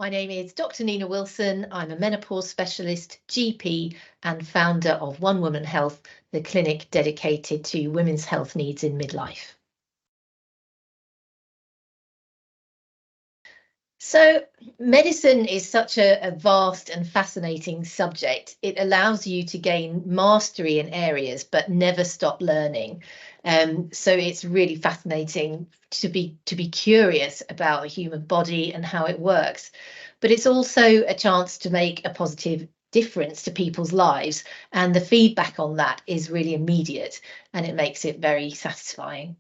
My name is Dr. Nina Wilson. I'm a menopause specialist, GP, and founder of One Woman Health, the clinic dedicated to women's health needs in midlife. So, medicine is such a vast and fascinating subject. It allows you to gain mastery in areas, but never stop learning. So it's really fascinating to be curious about the human body and how it works. But it's also a chance to make a positive difference to people's lives, and the feedback on that is really immediate, and it makes it very satisfying.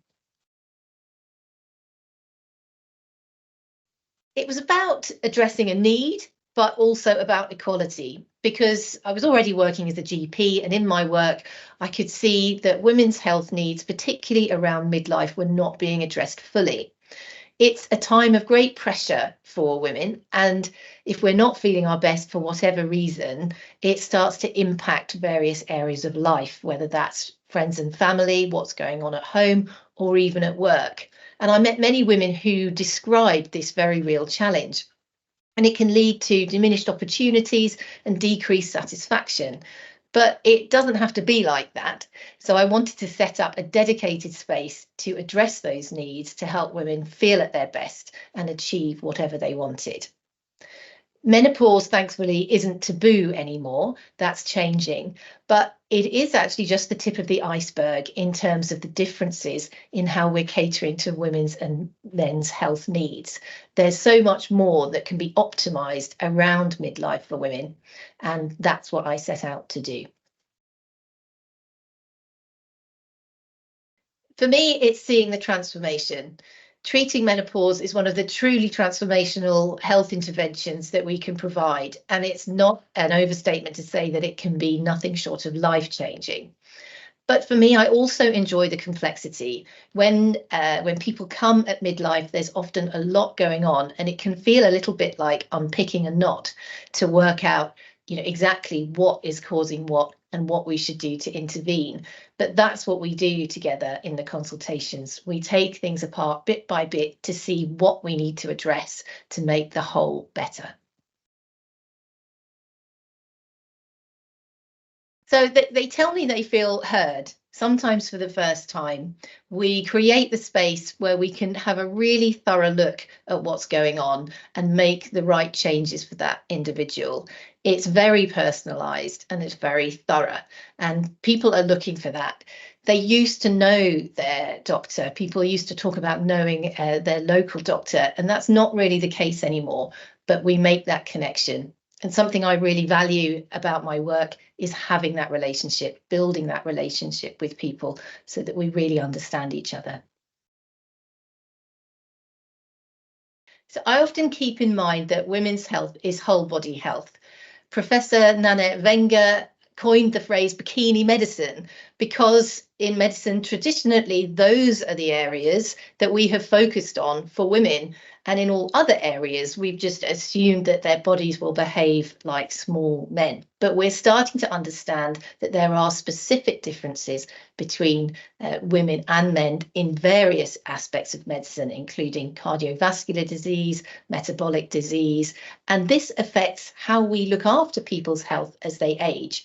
It was about addressing a need, but also about equality, because I was already working as a GP, and in my work, I could see that women's health needs, particularly around midlife, were not being addressed fully. It's a time of great pressure for women, and if we're not feeling our best for whatever reason, it starts to impact various areas of life, whether that's friends and family, what's going on at home, or even at work. And I met many women who described this very real challenge. And it can lead to diminished opportunities and decreased satisfaction. But it doesn't have to be like that. So I wanted to set up a dedicated space to address those needs to help women feel at their best and achieve whatever they wanted. Menopause, thankfully, isn't taboo anymore. That's changing. But it is actually just the tip of the iceberg in terms of the differences in how we're catering to women's and men's health needs. There's so much more that can be optimized around midlife for women. And that's what I set out to do. For me, it's seeing the transformation. Treating menopause is one of the truly transformational health interventions that we can provide, and it's not an overstatement to say that it can be nothing short of life-changing. But for me, I also enjoy the complexity. When people come at midlife, there's often a lot going on, and it can feel a little bit like unpicking a knot to work out, exactly what is causing what and what we should do to intervene. But that's what we do together in the consultations. We take things apart bit by bit to see what we need to address to make the whole better. So they tell me they feel heard, sometimes for the first time. We create the space where we can have a really thorough look at what's going on and make the right changes for that individual. It's very personalised and it's very thorough, and people are looking for that. They used to know their doctor. People used to talk about knowing their local doctor, and that's not really the case anymore, but we make that connection. And something I really value about my work is having that relationship, building that relationship with people so that we really understand each other. So I often keep in mind that women's health is whole body health. Professor Nanette Wenger coined the phrase bikini medicine because in medicine, traditionally, those are the areas that we have focused on for women. And in all other areas, we've just assumed that their bodies will behave like small men. But we're starting to understand that there are specific differences between women and men in various aspects of medicine, including cardiovascular disease, metabolic disease, and this affects how we look after people's health as they age.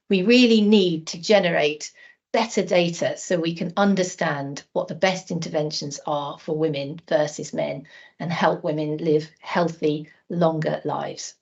We really need to generate better data so we can understand what the best interventions are for women versus men and help women live healthy, longer lives.